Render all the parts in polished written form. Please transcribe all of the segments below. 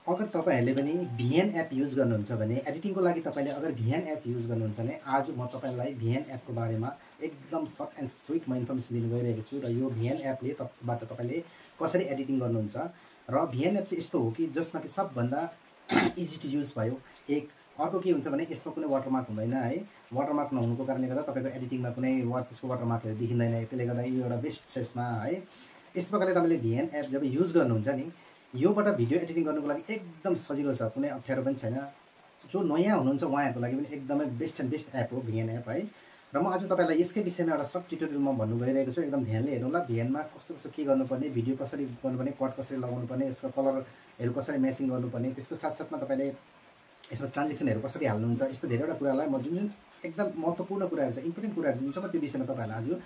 अगर तपाईहरुले पनि VN एप युज गर्नुहुन्छ भने एडिटिङको लागि तपाईले अगर VN एप युज गर्नुहुन्छ भने आज म तपाईलाई VN एपको बारेमा एकदम सर्ट एन्ड स्वीट म इन्फर्मेसन दिन गइरहेको छु र यो VN एपले बाट तपाईले कसरी एडिटिङ गर्नुहुन्छ र VN एप चाहिँ यस्तो हो कि जसमा कि सबभन्दा इजी टु युज भयो। एक अर्को के हुन्छ भने यसमा कुनै वाटरमार्क हुँदैन है। वाटरमार्क नहुनुको कारणले गर्दा तपाईको एडिटिङमा कुनै त्यसको वाटरमार्कहरु देखिँदैन। त्यसले गर्दा यो एउटा बेस्ट छ यसमा है। यस प्रकारले तपाईले VN एप जब युज गर्नुहुन्छ नि योबाट भिडियो एडिटिङ गर्नुको लागि एकदम सजिलो छ, कुनै अप्ठ्यारो पनि छैन। जो नयाँ हुनुहुन्छ उहाँहरुको लागि पनि एकदमै बेस्ट एन्ड बेस्ट एप हो VN एप है। र म आज तपाईलाई यसकै विषयमा एउटा सर्ट ट्युटोरियल म भन्नु गइरहेको छु। एकदम ध्यानले हेर्नु होला। VN मा कस्तो कस्तो के गर्नुपर्ने, भिडियो कसरी गर्नुपर्ने, कट कसरी लगाउनु पर्ने, यसको कलरहरु कसरी म्याचिङ गर्नुपर्ने, त्यसको साथसाथमा तपाईले यसमा ट्रान्जेक्सनहरु कसरी हाल्नुहुन्छ, यस्तो धेरैवटा कुरालाई म जुन एकदम महत्त्वपूर्ण कुराहरु छ, इम्पोर्टेन्ट कुराहरु जुन छ म त्यो विषयमा तपाईहरुलाई आज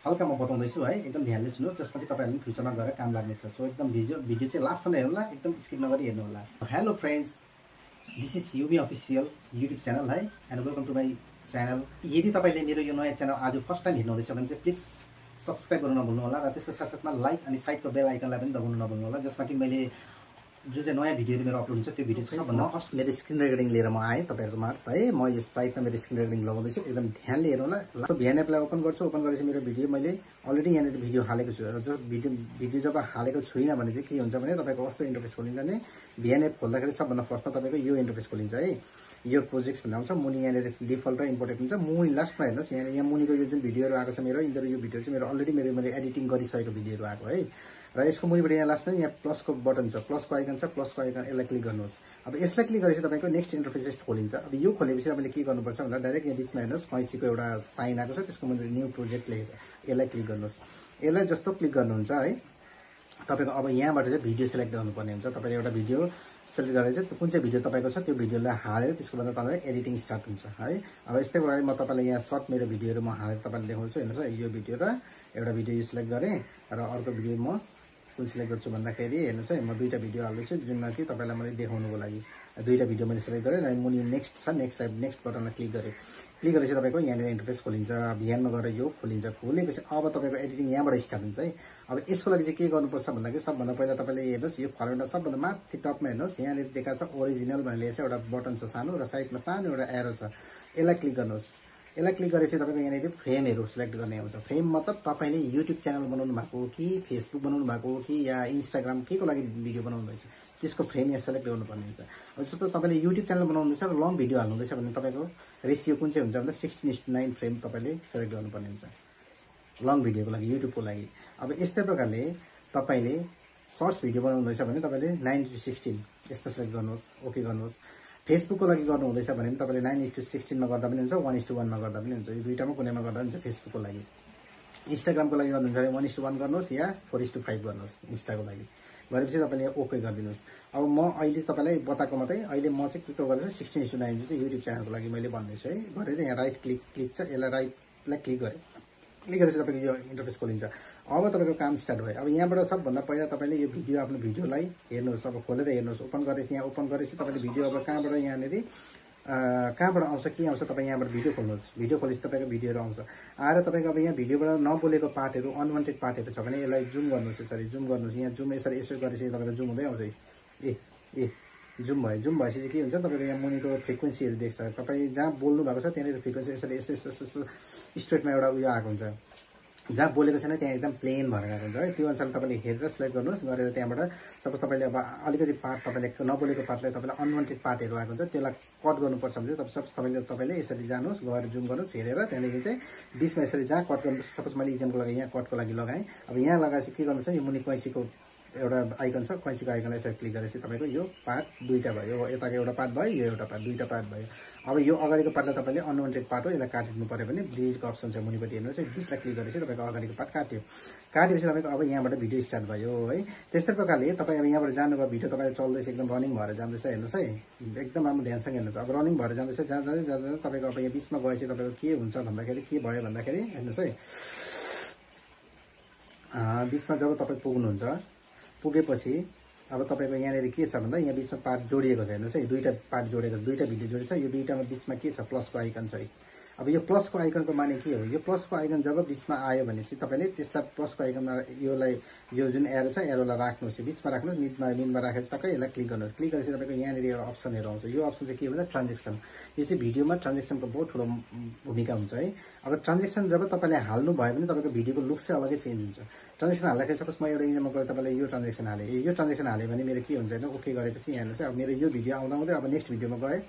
हल्का म बताउँदैछु है। एकदम ध्यानले सुन्नुहोस् जसमा कि तपाईहरुले फ्युचरमा गएर काम लाग्नेछ। सो एकदम भिडियो चाहिँ लास्टसम्म हेर्नु होला, एकदम स्किप नगरी हेर्नु होला। Hello friends, this is Yumi official YouTube channel है and welcome to my channel. यदि तपाईले मेरो यो नयाँ च्यानल आज फर्स्ट टाइम हेर्नुहुँदैछ भने चाहिँ प्लिज सब्स्क्राइब गर्नु नभुल्नु होला र त्यसको साथसाथमा लाइक अनि साइडको बेल आइकनलाई पनि दबाउनु नभुल्नु होला, जसमा कि मैले जुन चाहिँ नयाँ भिडियोहरु मेरो अपलोड हुन्छ त्यो भिडियो चाहिँ सबभन्दा फर्स्ट मेरो स्क्रिन रेकर्डिङ लिएर म आएँ तपाईहरुको मार्फत है। म यो साइडमा मेरो स्क्रिन रेकर्डिङ लगाउँदैछु, एकदम ध्यानले हेर्नु होला। लास्ट VN एपलाई ओपन गर्छु। ओपन गरेपछि मेरो भिडियो मैले अलरेडी यहाँनिर भिडियो हालेको छु। जो भिडियो जब हालेको छुइनँ भने चाहिँ के हुन्छ भने तपाईको कस्तो इन्टरफेस खोलिन्छ भने VN एप खोल्दाखेरि सबभन्दा फर्स्टमा तपाईको यो इन्टरफेस खोलिन्छ है। यो प्रोजेक्ट्स भन्ने आउँछ। मुनि यहाँनिर डिफल्ट र इम्पोर्टेन्ट हुन्छ। मुनि लास्टमा हेर्नुहोस् यहाँ मुनिको यो जुन भिडियोहरु आएको छ मेरो यिनीहरु यो भिडियो चाहिँ मेरो अलरेडी मैले एडिटिङ गरिसकेको भिडियोहरु आएको है। र यसको मुनिबाट यहाँ लास्टमा यहाँ प्लसको बटन छ, प्लसको आइकन छ, प्लसको आइकन यसलाई क्लिक गर्नुहोस्। अब यसलाई क्लिक गरेपछि तपाईको नेक्स्ट इन्टरफेस खोलिन्छ। अब यो खोलेपछि तपाईले के गर्नुपर्छ भन्दा डाइरेक्ट यहाँ बीचमा हेर्नुहोस् कैंचीको एउटा साइन आएको छ, त्यसको मुनि न्यू प्रोजेक्ट लेखेको छ, यसलाई क्लिक गर्नुहोस्। यसलाई जस्तो क्लिक गर्नुहुन्छ है तपाईको अब यहाँबाट चाहिँ भिडियो सिलेक्ट गर्नुपर्ने हुन्छ। तपाईले एउटा भिडियो सिलेक्ट गरेर चाहिँ कुन चाहिँ भिडियो तपाईको छ त्यो भिडियोलाई हालेर त्यसको बाद तपाईले एडिटिङ स्टार्ट हुन्छ है। अब यस्तै प्रकारले म तपाईलाई यहाँ सर्ट मेरो भिडियोहरु म हालेर तपाईलाई देखाउँछु। हेर्नुहोस् यो भिडियो र एउटा भिडियो सिलेक्ट गरे र अर्को भिडियो म कुन सिलेक्ट गर्छु भन्दाखेरि हेर्नुहोस् है म दुईटा भिडियो हाल्दैछु जुनमा कि तपाईलाई मैले देखाउनुको लागि दुईटा भिडियो मैले सिलेक्ट गरेँ र मुनि नेक्स्ट छ, नेक्स्ट बटनमा क्लिक गरेँ। क्लिक गरेपछि तपाईको यहाँनिर इन्टरफेस खोलिन्छ। VN मा गएर यो खोलिन्छ। खोलेपछि अब तपाईको एडिटिङ यहाँबाट स्टार्ट हुन्छ है। अब यसको लागि चाहिँ के गर्नुपर्छ भन्दाखेरि सबभन्दा पहिला तपाईले हेर्नुहोस् यो फर्मेटमा सबभन्दा माथि टपमा हेर्नुहोस् यहाँनिर देखाएको छ ओरिजिनल भनेर लेखेको छ, एउटा बटन छ सानो र साइडमा सानो एउटा एरो छ, यसलाई क्लिक गर्नुहोस्। यसलाई क्लिक गरेपछि तपाईको यहाँनिर फ्रेमहरु सिलेक्ट गर्ने आउँछ। फ्रेम मतलब तपाईले युट्युब च्यानल बनाउनु भएको हो कि फेसबुक बनाउनु भएको हो कि या इन्स्टाग्राम केको लागि भिडियो बनाउनु भएछ त्यसको फ्रेम यहाँ सिलेक्ट गर्नुपर्ने हुन्छ। अब जस्तो तपाईले युट्युब च्यानल बनाउनुहुन्छ र लङ भिडियो हाल्नुहुँदैछ भने तपाईको रेशियो कुन चाहिँ हुन्छ भन्दा 16:9 फ्रेम तपाईले सिलेक्ट गर्नुपर्ने हुन्छ लङ भिडियोको लागि, युट्युबको लागि। अब यस्तै प्रकारले तपाईले सर्ट्स भिडियो बनाउनुहुँदैछ भने तपाईले 9:16 यसमा सिलेक्ट गर्नुहोस्, ओके गर्नुहोस्। फेसबुकको लागि गर्नुहुँदैछ भने तपाईले 9:16 मा गर्दा पनि हुन्छ, 1:1 मा गर्दा पनि हुन्छ। यो दुईटामा कुनैमा गर्दा पनि हुन्छ। फेसबुकको लागि इन्स्टाग्रामको लागि गर्नुहुन्छ भने 1:1 गर्नुहोस् या 4:5 गर्नुहोस् इन्स्टाको लागि। गरेपछि तपाईले ओके गरिदिनुस्। अब म अहिले तपाईलाई बताएको मात्रै अहिले म चाहिँ के गर्दैछु 16:9 चाहिँ युट्युब च्यानलको लागि मैले भन्दैछु है। गरेर यहाँ राइट क्लिक छ, यसलाई राइटलाई क्लिक गरे। क्लिक गरेपछि तपाईको यो इन्टरफेस खोलिन्छ। अब तपाईको काम स्टार्ट भयो। अब यहाँबाट सबभन्दा पहिला तपाईले यो भिडियो आफ्नो भिडियोलाई हेर्नुहोस्। अब खोलेर हेर्नुहोस्। ओपन गरेपछि यहाँ ओपन गरेपछि तपाईले भिडियो अब कहाँबाट यहाँनिर कहाँबाट आउँछ के आउँछ तपाईँ यहाँबाट भिडियो खोल्नुहोस्। भिडियो खोलेपछि तपाईको भिडियोहरु आउँछ। आएर तपाईको अब यहाँ भिडियोबाट नबोलेको पार्टहरु अनवान्टेड पार्टहरु छ भने यसलाई जुम गर्नुहोस्। यसरी जुम गर्नुहोस्। यहाँ जुम यसरी गरेपछि तपाईको जुम हुँदै आउँछ। ए जुम भयो। जुम भएपछि के हुन्छ तपाईको यहाँ मुनिको फ्रिक्वेन्सीहरु देख्छ। तपाई जहाँ बोल्नु भएको छ त्यहाँनिर फ्रिक्वेन्सी यसरी यस्तो स्ट्रेटमा एउटा उयो आएको हुन्छ। जहाँ बोलेको छैन त्यहाँ एकदम प्लेन भएर आएको हुन्छ है। त्यो अनुसार तपाईले हेरेर सिलेक्ट गर्नुहोस्। गरेर त्यहाँबाट सपोज तपाईले अब अलिकति पार्ट तपाईले नबोलेको पार्टलाई तपाईलाई अनवान्टेड पार्टहरु आएको हुन्छ त्यसलाई कट गर्नुपर्छ भने चाहिँ तपाईले यसरी जानुहोस्, गएर जुम गर्नुहोस्, हेरेर त्यहाँदेखि चाहिँ बीचमा यसरी जहाँ कट गर्नु सपोज मैले इक्जाम्पलको लागि यहाँ कटको लागि लगाएँ। अब यहाँ लगाएपछि के गर्नु छ यो मुनि कैंचीको एउटा आइकन छ, कैंचीको आइकनलाई यसरी क्लिक गरेपछि तपाईको यो पार्ट दुईटा भयो। यताको एउटा पार्ट भयो, यो एउटा पार्ट, दुईटा पार्ट भयो। अब यो अगाडिको पार्टलाई तपाईले अनवान्टेड पार्ट हो, यसलाई काटिदिनु पर्यो भने डिलिटको अप्सन छ मुनिपट्टि हेर्नुहोस् है। डिलिटलाई क्लिक गरेपछि तपाईको अगाडिको पार्ट काट्यो। काटेपछि तपाईको अब यहाँबाट भिडियो स्टार्ट भयो है। त्यस्तै प्रकारले तपाई अब यहाँबाट जानुभयो भिडियो तपाईको चल्दैछ एकदम रनिङ भएर जाँदैछ हेर्नुहोस् है। एकदम राम्रो ध्यानसँग हेर्नुहोस्। अब रनिङ भएर जाँदैछ जाँदै तपाईको अब यहाँ बीचमा गएपछि तपाईको के हुन्छ भन्दाखेरि के भयो भन्दाखेरि हेर्नुहोस् है। बीचमा जब तपाई पुग्नुहुन्छ पुगेपछि अब तपाईको यहाँनिर के छ भन्दा यहाँ बीचमा पार्ट जोडिएको छ हेर्नुहोस् है। दुईटा पार्ट जोडिएको छ, दुईटा भिडियो जोडिएको छ। यो दुईटामा बीचमा के छ प्लसको आइकन छ है। अब यो प्लसको आइकनको माने के हो, यो प्लसको आइकन जब बिचमा आयो भनेपछि तपाईँले त्यसलाई प्लसको आइकनमा योलाई यो जुन एरो छ एरोलाई राख्नुहोस्, बिचमा राख्नुहोस्, मिडमा राखेर टक्कै यसलाई क्लिक गर्नुहोस्। क्लिक गरेपछि तपाईँको यहाँनिर एउटा अप्सनहरू आउँछ। यो अप्सन चाहिँ के भन्छ ट्रान्जेक्सन। यो चाहिँ भिडियोमा ट्रान्जेक्सनको बहुत ठुलो भूमिका हुन्छ है। अब ट्रान्जेक्सन जब तपाईँले हाल्नु भयो भने तपाईँको भिडियोको लुक चाहिँ अलग्गै चेन्ज हुन्छ। ट्रान्जेक्सन हाल्दाखेरि सपोज म एउटा इक्जाम्पल गरेँ, तपाईँले यो ट्रान्जेक्सन हालेँ, यो ट्रान्जेक्सन हालेँ भने मेरो के हुन्छ होइन, ओके गरेपछि यहाँनिर चाहिँ अब मेरो यो भिडियो आउँदा अब नेक्स्ट भिडियोमा गएँ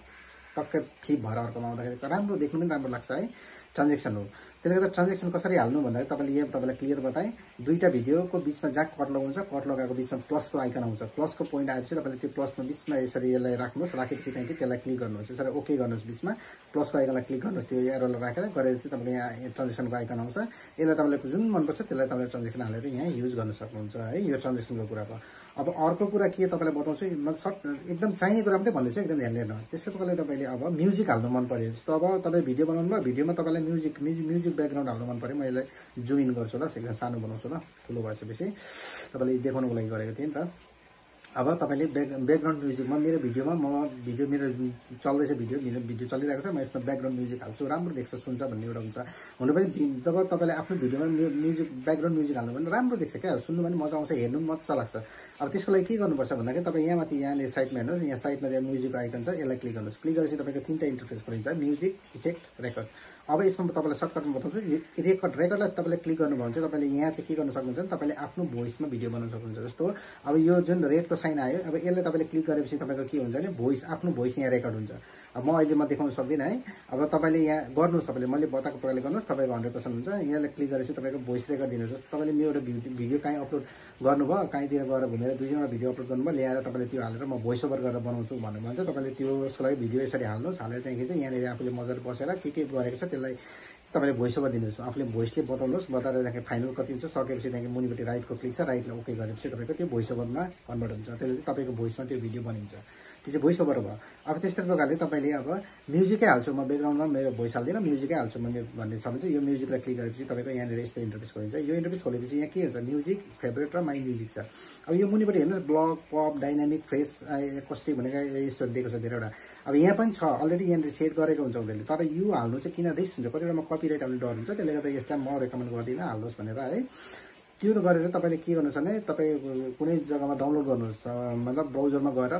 टक्कै फ्लिप भएर अर्कोमा आउँदाखेरि राम्रो देख्नु पनि राम्रो लाग्छ है, ट्रान्जेक्सन हो। त्यसले गर्दा ट्रान्जेक्सन कसरी हाल्नु भन्दाखेरि तपाईँले यहाँ तपाईँलाई क्लियर बताएँ, दुईवटा भिडियोको बिचमा जहाँ कट लगाउँछ, कट लगाएको बिचमा प्लसको आइकन आउँछ। प्लसको पोइन्ट आएपछि तपाईँले त्यो प्लसमा बिचमा यसरी यसलाई राख्नुहोस्, राखेपछि त्यहाँदेखि त्यसलाई क्लिक गर्नुहोस्, यसरी ओके गर्नुहोस्, बिचमा प्लसको आइकनलाई क्लिक गर्नुहोस्, त्यो एरोलाई राखेर गरेपछि तपाईँले यहाँ ट्रान्जेक्सनको आइकन आउँछ। यसलाई तपाईँले जुन मनपर्छ त्यसलाई तपाईँले ट्रान्जेक्सन हालेर यहाँ युज गर्न सक्नुहुन्छ है। यो ट्रान्जेक्सनको कुरा भयो। अब अर्को कुरा के तपाईँलाई बताउँछु, म सर्ट एकदम चाहिने कुरा मात्रै भन्दैछु, एकदम ध्यान दिनु। त्यसको प्रकारले तपाईँले अब म्युजिक हाल्नु मन पऱ्यो, जस्तो अब तपाईँ भिडियो बनाउनु भयो, भिडियोमा तपाईँलाई म्युजिक ब्याकग्राउन्ड हाल्नु मन पऱ्यो, म यसलाई जुम इन गर्छु ल, एकदम सानो बनाउँछु ल, ठुलो भएपछि तपाईँले देखाउनुको लागि गरेको थिएँ नि त। अब तपाईँले ब्याकग्राउन्ड म्युजिकमा मेरो भिडियोमा मेरो चल्दैछ, भिडियो चलिरहेको छ, म यसमा ब्याकग्राउन्ड म्युजिक हाल्छु, राम्रो देख्छ, सुन्छ भन्ने एउटा हुन्छ। हुनु पनि जब तपाईँले आफ्नो भिडियोमा म्युजिक ब्याकग्राउन्ड म्युजिक हाल्नु भने राम्रो देख्छ क्या, सुन्नु पनि मजा आउँछ, हेर्नु पनि मजा लाग्छ। अब त्यसको लागि के गर्नुपर्छ भन्दाखेरि तपाईँ यहाँ माथि यहाँले साइडमा हेर्नुहोस्, यहाँ साइडमा यहाँ म्युजिक आइकन छ, यसलाई क्लिक गर्नुहोस्। क्लिक गरेपछि तपाईँको 3टा इन्टरफेस खोलिन्छ, म्युजिक, इफेक्ट, रेकर्ड। अब यसमा तपाईँलाई सर्टकटमा बताउँछु, रेकर्डलाई तपाईँले क्लिक गर्नुभयो भने चाहिँ तपाईँले यहाँ चाहिँ के गर्न सक्नुहुन्छ भने तपाईँले आफ्नो भोइसमा भिडियो बनाउन सक्नुहुन्छ। जस्तो अब यो जुन रेडको साइन आयो, अब यसलाई तपाईँले क्लिक गरेपछि तपाईँको के हुन्छ भने भोइस, आफ्नो भोइस यहाँ रेकर्ड हुन्छ। अब म अहिले देखाउन सक्दिनँ है। अब तपाईँले यहाँ गर्नुहोस्, तपाईँले मैले बताएको प्रकारले गर्नुहोस्, तपाईँको 100% हुन्छ। यहाँलाई क्लिक गरेपछि तपाईँको भोइस रेकर्ड दिनुहोस्। जस्तो तपाईँले मेरो भिडियो कहीँ अपलोड गर्नुभयो, कहीँतिर गएर घुमेर 2-3वटा भिडियो अपलोड गर्नुभयो, ल्याएर तपाईँले त्यो हालेर म भोइस ओभर गरेर बनाउँछु भन्नु भन्छ, तपाईँले त्यसको लागि भिडियो यसरी हाल्नुहोस्। हालेर त्यहाँदेखि चाहिँ यहाँनिर आफूले मजाले बसेर के गरेको छ त्यसलाई तपाईँले भोइस ओभर दिनुहोस्, आफूले भोइसले बताउनुहोस्, बताएर त्यहाँदेखि फाइनल कति हुन्छ सकेपछि त्यहाँदेखि मुनिपट्टि राइटको क्लिक छ, राइटलाई ओके गरेपछि तपाईँको त्यो भोइस ओभरमा कन्भर्ट हुन्छ। त्यसले चाहिँ तपाईँको भोइसमा त्यो भिडियो बनिन्छ, त्यो चाहिँ भोइस ओभर भयो। अब त्यस्तै प्रकारले तपाईँले अब म्युजिकै हाल्छु, म ब्याकग्राउन्डमा मेरो भोइस हाल्दिनँ, म्युजिकै हाल्छु म भन्ने छ भने चाहिँ यो म्युजिकलाई क्लिक गरेपछि तपाईँको यहाँनिर यस्तो इन्टरफेस खोलिन्छ। यो इन्टरफेस खोलेपछि यहाँ के हुन्छ, म्युजिक, फेभरेट र माई म्युजिक छ। अब यो मुनिपट्टि हेर्नुहोस्, blog, pop, dynamic, fresh, acoustic भनेको यस्तो दिएको छ धेरैवटा। अब यहाँ पनि छ, अलरेडी यहाँनिर सेट गरेको हुन्छ उनीहरूले, तर यो हाल्नु चाहिँ किन रिस्क हुन्छ, कतिवटामा कपिराइट हाल्ने डर हुन्छ, त्यसले गर्दा यसलाई म रेकमेन्ड गर्दिनँ हाल्नुहोस् भनेर है। त्यो गरेर तपाईँले के गर्नुहोस् भने तपाईँ कुनै जग्गामा डाउनलोड गर्नुहोस्, मतलब ब्राउजरमा गएर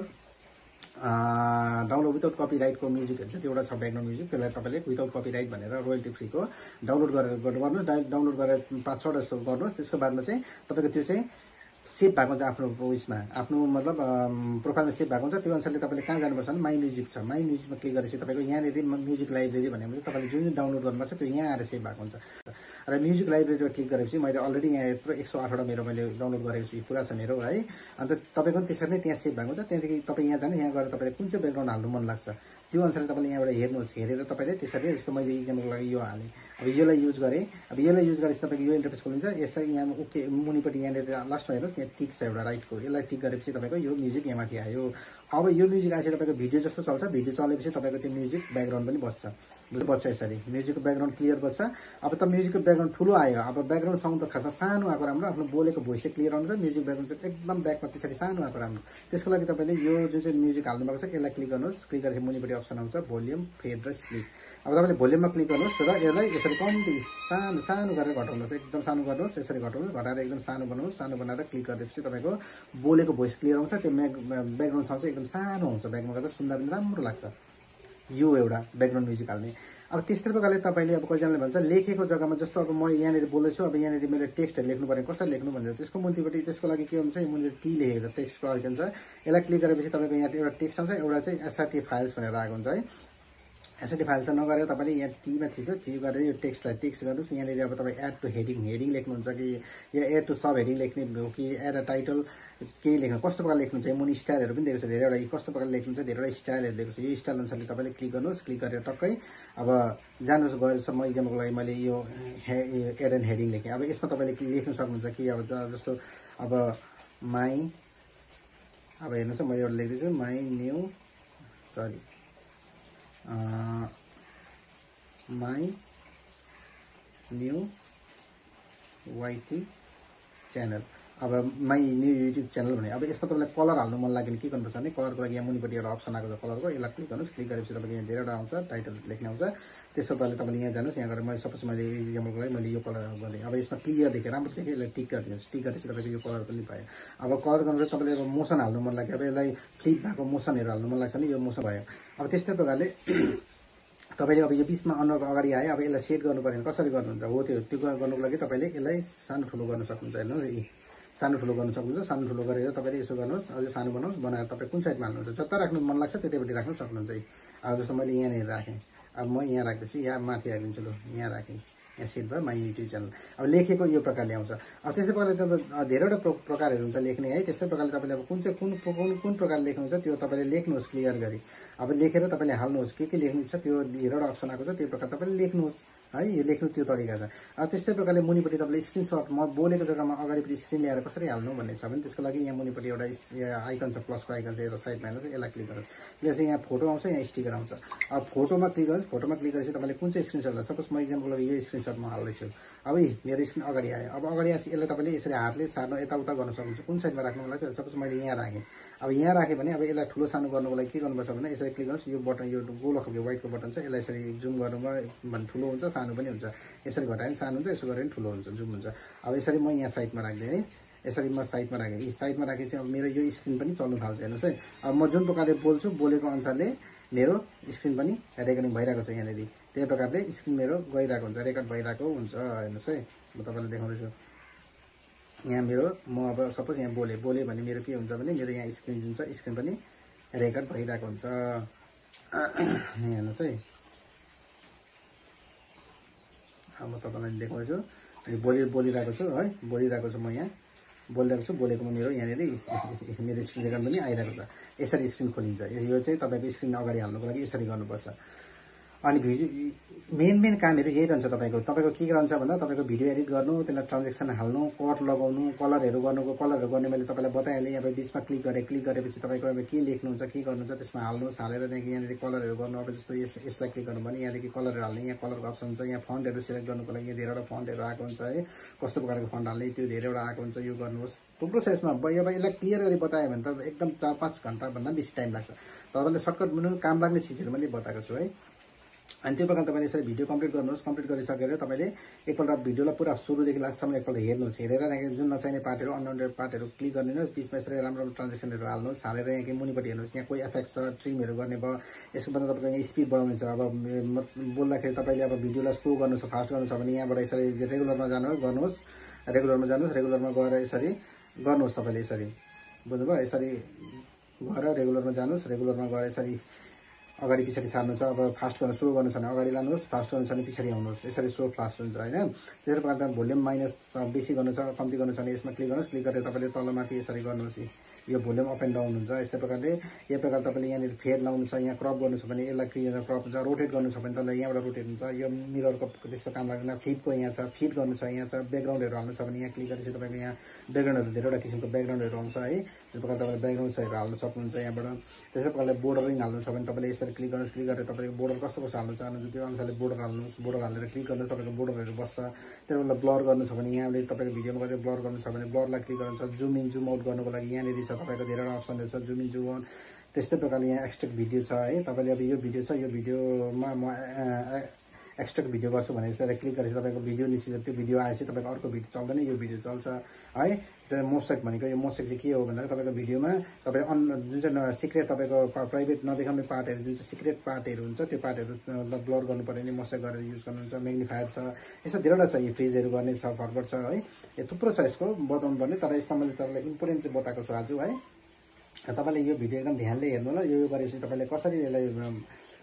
डाउनलोड विदाउट कपिराइटको म्युजिकहरू चाहिँ एउटा छ ब्याकग्राउन्ड म्युजिक, त्यसलाई तपाईँले विदाउट कपिराइट भनेर रोयल्टी फ्रीको डाउनलोड गरेर गर्नुहोस्। डाउनलोड गरेर 5-6वटा जस्तो गर्नुहोस्। त्यसको बादमा चाहिँ तपाईँको त्यो चाहिँ सेभ भएको हुन्छ आफ्नो उयसमा, आफ्नो मतलब प्रोफाइलमा सेभ भएको हुन्छ। त्यो अनुसारले तपाईँले कहाँ जानुपर्छ भने माई म्युजिक छ, माई म्युजिकमा क्लिक गरेपछि तपाईँको यहाँनिर म्युजिक लाइब्रेरी भनेपछि तपाईँले जुन जुन डाउनलोड गर्नुपर्छ त्यो यहाँ आएर सेभ भएको हुन्छ। र म्युजिक लाइब्रेरीमा क्लिक गरेपछि मैले अलरेडी यहाँ यत्रो 108वटा मेरो मैले डाउनलोड गरेको छु, पुरा छ मेरो है। अन्त तपाईँको पनि त्यसरी नै त्यहाँ सेभ भएको हुन्छ। त्यहाँदेखि तपाईँ यहाँ जानु, यहाँ गएर तपाईँले कुन चाहिँ ब्याकग्राउन्ड हाल्नु मन लाग्छ त्यो अनुसारले तपाईँले यहाँबाट हेर्नुहोस्, हेरेर तपाईँले त्यसरी जस्तो मैले इक्जाम्पलको लागि यो हालेँ, अब यसलाई युज गरेँ। अब यसलाई युज गरेपछि तपाईँको यो इन्टरफेस खोलिन्छ। यसलाई यहाँ ओके मुनिपट्टि यहाँनिर लास्टमा हेर्नुहोस्, यहाँ टिक छ एउटा राइटको, यसलाई टिक गरेपछि तपाईँको यो म्युजिक यहाँ माथि आयो। अब यो म्युजिक आएपछि तपाईँको भिडियो जस्तो चल्छ, भिडियो चलेपछि तपाईँको त्यो म्युजिक ब्याकग्राउन्ड पनि बच्छ यसरी, म्युजिकको ब्याकग्राउन्ड क्लियर बच्छ। अब त म्युजिकको ब्याकग्राउन्ड ठुलो आयो, अब ब्याकग्राउन्ड साउन्ड त खासमा सानो आएको राम्रो, आफ्नो बोलेको भोइस चाहिँ क्लियर आउँछ, म्युजिक ब्याकग्राउन्ड चाहिँ एकदम ब्याकमा पछाडि सानो आएको राम्रो। त्यसको लागि तपाईँले यो जुन चाहिँ म्युजिक हाल्नु भएको छ यसलाई क्लिक गर्नुहोस्। क्लिक गरेपछि मुनिपट्टि अप्सन आउँछ भोल्युम, फेड र स्प्लिट। अब तपाईँले भोल्युममा क्लिक गर्नुहोस् र यसलाई यसरी कम्ती सानो गरेर घटाउनुहोस्, एकदम सानो गर्नुहोस्, यसरी घटाउनुहोस्, घटाएर एकदम सानो बनाउनुहोस्। सानो बनाएर क्लिक गरेपछि तपाईँको बोलेको भोइस क्लियर आउँछ, त्यो ब्याकग्राउन्ड साउन्ड चाहिँ एकदम सानो हुन्छ, ब्याकमा गर्दा सुन्दा पनि राम्रो लाग्छ। यो एउटा ब्याकग्राउन्ड म्युजिक हाल्ने। अब त्यस्तै प्रकारले तपाईँले अब कतिजनाले भन्छ लेखेको जग्गामा, जस्तो अब म यहाँनिर बोल्दैछु, अब यहाँनिर मैले टेक्स्टहरू लेख्नु पर्ने कसरी लेख्नु भन्छ, त्यसको मुनिपट्टि त्यसको लागि के हुन्छ, मुनिपट्टि टी लेखेको छ, टेक्स्टको आइकन छ, यसलाई क्लिक गरेपछि तपाईँको यहाँ एउटा टेक्स्ट आउँछ, एउटा चाहिँ एसआरटी फाइल्स भनेर आएको हुन्छ है। एसआरटी फाइल्स नगरेर तपाईँले यहाँ टीमा थिच्नु, टी गरेर यो टेक्स्टलाई टेक्स्ट गर्नुहोस्। यहाँनिर अब तपाईँ एड टु हेडिङ लेख्नुहुन्छ कि या एड टु सब हेडिङ लेख्ने हो कि एड अ टाइटल केही लेख्नु, कस्तो प्रकारले लेख्नुहुन्छ। यहाँ मुनि स्टाइलहरू पनि दिएको छ धेरैवटा, कस्तो प्रकारले लेख्नुहुन्छ धेरैवटा स्टाइलहरू दिएको छ। यो स्टाइल अनुसारले तपाईँले क्लिक गर्नुहोस्। क्लिक गरेर टक्कै अब जानुहोस् गएर म इक्जाम्पलको लागि मैले यो एड एन्ड हेडिङ लेखेँ। अब यसमा तपाईँले लेख्न सक्नुहुन्छ कि अब जस्तो अब माई, अब हेर्नुहोस् मैले एउटा लेख्दैछु माई न्यू वाइटी च्यानल। अब माई न्यू युट्युब च्यानल भने अब यसमा तपाईँलाई कलर हाल्नु मन लाग्यो भने के गर्नुपर्छ भने कलरको लागि यहाँ मुनिपट्टि एउटा अप्सन आएको छ कलरको, यसलाई क्लिक गर्नुहोस्। क्लिक गरेपछि तपाईँको यहाँ धेरैवटा आउँछ, टाइटल लेख्ने आउँछ। त्यसो पाराले तपाईँले यहाँ जानुहोस्, यहाँ गएर मैले सपोज मैले इक्जाम्पलको लागि मैले यो कलर गरेँ। अब यसमा क्लियर देखेँ, राम्रो देखेँ, यसलाई टिक गरिदिनुहोस्। टिक गरेपछि तपाईँको यो कलर पनि पायो। अब कलर गर्नु तपाईँले अब मोसन हाल्नु मन लाग्यो, अब यसलाई फ्लिप भएको मोसनहरू हाल्नु मन लाग्छ भने यो मोसन भयो। अब त्यस्तै प्रकारले तपाईँले अब यो बिचमा अनुहारको अगाडि आयो, अब यसलाई सेट गर्नु पर्यो भने कसरी गर्नुहुन्छ हो त्यो गर्नुको लागि तपाईँले यसलाई सानो ठुलो गर्न सक्नुहुन्छ। हेर्नु सानो ठुलो गर्न सक्नुहुन्छ। सानो ठुलो गरेर तपाईँले यसो गर्नुहोस्, अझै सानो बनाउनुहोस्। बनाएर तपाईँ कुन साइडमा हाल्नुहुन्छ, जता राख्नु मन लाग्छ त्यतैपट्टि राख्नु सक्नुहुन्छ। अब जस्तो मैले यहाँनिर राखेँ, अब म यहाँ राख्दैछु, यहाँ माथि राखिदिन्छु। ल यहाँ राखेँ, यहाँ सेट भयो माई युट्युब च्यानल। अब लेखेको यो प्रकारले आउँछ। अब त्यस्तै प्रकारले तपाईँ धेरैवटा प्रकारहरू हुन्छ लेख्ने है। त्यस्तै प्रकारले तपाईँले अब कुन प्रकारले लेख्नुहुन्छ त्यो तपाईँले लेख्नुहोस् क्लियर गरी। अब लेखेर तपाईँले हाल्नुहोस्, के लेख्नु छ त्यो धेरैवटा अप्सन आएको छ, त्यो प्रकार तपाईँले लेख्नुहोस् है। यो लेख्नु त्यो तरिका छ। अब त्यस्तै प्रकारले मुनिपट्टि तपाईँले स्क्रिनसट म बोलेको जग्गामा अगाडिपट्टि स्क्रिन ल्याएर कसरी हाल्नु भन्ने छ भने त्यसको लागि यहाँ मुनिपट्टि एउटा आइकन छ, प्लसको आइकन छ, एउटा साइडमा हेर्नुहोस्, यसलाई क्लिक गर्नुहोस्। त्यसले चाहिँ यहाँ फोटो आउँछ, यहाँ स्टिकर आउँछ। अब फोटोमा क्लिक गर्नुहोस्। फोटोमा क्लिक गरेपछि तपाईँले कुन चाहिँ स्क्रिनसट लाग्छ, सपोज म इक्जाम्पल यो स्क्रिनसट म हाल्दैछु। अब मेरो स्क्रिन अगाडि आयो। अब अगाडि आएपछि यसलाई तपाईँले यसरी हातले सार्नु यताउता गर्न सक्नुहुन्छ। कुन साइडमा राख्नु मलाई सपोज मैले यहाँ राखेँ। अब यहाँ राखेँ भने अब यसलाई ठुलो सानो गर्नुको लागि के गर्नुपर्छ भने यसरी क्लिक गर्नुहोस्। यो बटन यो गोलो खालको व्हाइटको बटन छ, यसलाई यसरी जुम गर्नुमा भने ठुलो हुन्छ, सानो पनि हुन्छ। यसरी घटायो भने सानो हुन्छ, यसो गऱ्यो भने ठुलो हुन्छ, जुम हुन्छ। अब यसरी म यहाँ साइडमा राख्दै है, यसरी म साइडमा राखेँ। साइडमा राखेपछि अब मेरो यो स्क्रिन पनि चल्नु थाल्छ। हेर्नुहोस् है, अब म जुन प्रकारले बोल्छु बोलेको अनुसारले मेरो स्क्रिन पनि रेकर्डिङ भइरहेको छ यहाँनिर। त्यही प्रकारले स्क्रिन मेरो गइरहेको हुन्छ, रेकर्ड भइरहेको हुन्छ। हेर्नुहोस् है, म तपाईँलाई देखाउँदैछु। यहाँ मेरो म अब सपोज यहाँ बोलेँ भने मेरो के हुन्छ भने मेरो यहाँ स्क्रिन जुन छ स्क्रिन पनि रेकर्ड भइरहेको हुन्छ। हेर्नुहोस् है, अब म तपाईँलाई देखाउँछु। बोलिरहेको छु है, बोलिरहेको छु, म यहाँ बोलिरहेको छु। बोलेकोमा मेरो यहाँनिर मेरो स्क्रिन रेकर्ड पनि आइरहेको छ। यसरी स्क्रिन खोलिन्छ। यो चाहिँ तपाईँको स्क्रिन अगाडि हाल्नुको लागि यसरी गर्नुपर्छ। अनि मेन कामहरू यही रहन्छ तपाईँको के रहन्छ भन्दा तपाईँको भिडियो एडिट गर्नु, त्यसलाई ट्रान्जेक्सन हाल्नु, कट लगाउनु, कलरहरू गर्ने मैले तपाईँलाई बताइहालेँ। अब बिचमा क्लिक गरेपछि तपाईँको अब के लेख्नुहुन्छ, के गर्नुहुन्छ त्यसमा हाल्नुहोस्। हालेर त्यहाँदेखि यहाँनिर कलरहरू गर्नु। अब जस्तो यसलाई क्लिक गर्नु भने यहाँदेखि कलरहरू हाल्ने, यहाँ कलरको अप्सन हुन्छ। यहाँ फन्टहरू सिलेक्ट गर्नुको लागि यहाँ धेरैवटा फन्टहरू आएको हुन्छ है। कस्तो प्रकारको फन्ट हाल्ने त्यो धेरैवटा आएको हुन्छ। यो गर्नुहोस्। थुप्रो छ यसमा। अब यसलाई क्लियर गरी बतायो भने त एकदम 4-5 घन्टाभन्दा बेसी टाइम लाग्छ। तपाईँले सर्टकट काम लाग्ने चिजहरू मैले बताएको छु है। अनि त्यो प्रकार तपाईँले यसरी भिडियो कम्प्लिट गर्नुहोस्। कम्प्लिट गरिसकेर तपाईँले एकपल्ट भिडियोलाई पुरा सुरुदेखि लास्टसम्म एकपल्ट हेर्नुहोस्। हेरेर जुन नचाहिने पार्टहरू अनवान्टेड पार्टहरू क्लिक गरिदिनुहोस्। बिचमा यसरी राम्रो ट्रान्जेक्सनहरू हाल्नुहोस्। हालेर यहाँ मुनिपट्टि हेर्नुहोस्, यहाँ कोही एफेक्ट्स छ, ट्रिमहरू गर्ने भयो। यसको भन्दा तपाईँको यहाँ स्पिड बढाउने छ। अब बोल्दाखेरि तपाईँले अब भिडियोलाई स्लो गर्नु छ, फास्ट गर्नु छ भने यहाँबाट यसरी रेगुलरमा गर्नुहोस्। रेगुलरमा गएर यसरी गर्नुहोस्। तपाईँले यसरी बुझ्नुभयो, यसरी गएर रेगुलरमा जानुहोस्। रेगुलरमा गएर यसरी अगाडि पछाडि सार्नु छ। अब फास्ट गर्न सुरु गर्नु छ भने अगाडि लानुहोस्, फास्ट गर्नु छ भने पछाडि आउनुहोस्। यसरी स्लो फास्ट हुन्छ होइन। त्यसै प्रकारले भोल्युम माइनस बेसी गर्नु छ, कम्ती गर्नु छ भने यसमा क्लिक गर्नुहोस्। क्लिक गरेर तपाईँले तलमाथि यसरी गर्नुहोस्। यो भोल्युम अप एन्ड डाउन हुन्छ। यस्तै प्रकारले यो प्रकार तपाईँले यहाँनिर फेड लाउनु छ, यहाँ क्रप गर्नु छ भने यसलाई क्लियर क्रप हुन्छ। रोटेट गर्नु छ भने तपाईँलाई यहाँबाट रोटेट हुन्छ। यो मिररको त्यस्तो काम लाग्दैन। फ्लिपको यहाँ छ, फिट गर्नु छ यहाँ छ। ब्याकग्राउन्डहरू हाल्नु छ भने यहाँ क्लिक गरेपछि तपाईँको यहाँ ब्याकग्राउन्डहरू धेरैवटा किसिमको ब्याकग्राउन्डहरू आउँछ है। त्यो प्रकार तपाईँले ब्याकग्राउन्ड्सहरू हाल्नु सक्नुहुन्छ यहाँबाट। त्यसै प्रकारले बोर्डरिङ हाल्नु छ भने तपाईँले यसरी क्लिक गर्नुहोस्। क्लिक गरेर तपाईँको बोर्डर कस्तो हाल्नु चाहनुहुन्छ त्यो अनुसारले बोर्डर हाल्नुहोस्। बोर्डर हालेर क्लिक गर्नुहोस्, तपाईँको बोर्डरहरू बस्छ। त्यसबाट ब्लर गर्नु छ भने यहाँले तपाईँको भिडियोमा गएर ब्लर गर्नु छ भने ब्लरलाई क्लिक गर्नु छ। जुम इन जुम आउट गर्नुको लागि यहाँनिर छ तपाईँको धेरैवटा अप्सनहरू छ, जुम इन जुम आउट। त्यस्तै प्रकारले यहाँ एक्सट्र्याक्ट भिडियो छ है। तपाईँले अब यो भिडियो छ, यो भिडियोमा म एक्सट्र्याक्ट भिडियो गर्छु भने यसरी क्लिक गरेपछि तपाईँको भिडियो निस्किन्छ। त्यो भिडियो आएपछि तपाईँको अर्को भिडियो चल्दैन, यो भिडियो चल्छ है। त्यो मोसेक भनेको यो मोसेक चाहिँ के हो भन्दा तपाईँको भिडियोमा तपाईँ जुन चाहिँ सिक्रेट तपाईँको प्राइभेट नदेखाउने पार्टहरू जुन चाहिँ सिक्रेट पार्टहरू हुन्छ त्यो पार्टहरू ब्लर गर्नु पर्यो भने मोसेक गरेर युज गर्नुहुन्छ। म्याग्निफायर छ, यस्तो धेरैवटा छ। यो फ्रिजहरू गर्ने छ, फरवर्ड छ है। यो थुप्रो छ यसको बताउनु पर्ने। तर यसमा मैले तपाईँलाई इम्पोर्टेन्ट चाहिँ बताएको छु आज है। तपाईँले यो भिडियो एकदम ध्यानले हेर्नु ल। यो गरेपछि तपाईँले कसरी यसलाई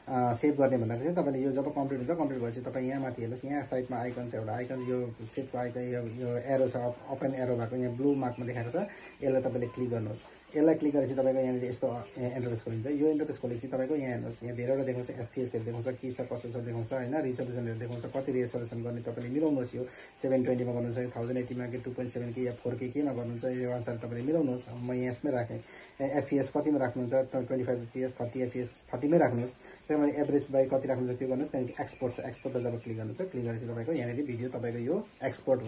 सेभ गर्ने भन्दाखेरि चाहिँ तपाईँले यो जब कम्प्लिट हुन्छ, कम्प्लिट भएपछि तपाईँ यहाँ माथि हेर्नुहोस्, यहाँ साइडमा आइकन छ एउटा आइकन, यो सेभको आइकन, यो एरो छ, अप एन्ड एरो भएको यहाँ ब्लू मार्कमा देखाएको छ। यसलाई तपाईँले क्लिक गर्नुहोस्। यसलाई क्लिक गरेपछि तपाईँको यहाँनिर यस्तो इन्टरफेस खोलिन्छ। यो इन्टरफेस खोलेपछि तपाईँको यहाँ हेर्नुहोस्, यहाँ धेरैवटा देखाउँछ, एफपिएसहरू देखाउँछ, के छ कसो छ देखाउँछ होइन। रिजोल्युसनहरू देखाउँछ, कति रेजोल्युसन गर्ने तपाईँले मिलाउनुहोस्। यो 720मा गर्नुहुन्छ, 1080मा कि 2.7 कि या 4K केमा गर्नुहुन्छ, यो अनुसार तपाईँले मिलाउनुहोस्। म यहाँ यसमै राखेँ। एफपिएस कतिमा राख्नुहुन्छ, 25 FPS, 30 FPS, 30मै राख्नुहोस्। त्यसमा एभरेज बाई कति राख्नुहुन्छ त्यो गर्नुहोस्। त्यहाँदेखि एक्सपोर्ट छ, एक्सपोर्टमा जब क्लिक गर्नुहुन्छ, क्लिक गरेपछि तपाईँको यहाँनिर भिडियो तपाईँको यो एक्सपोर्ट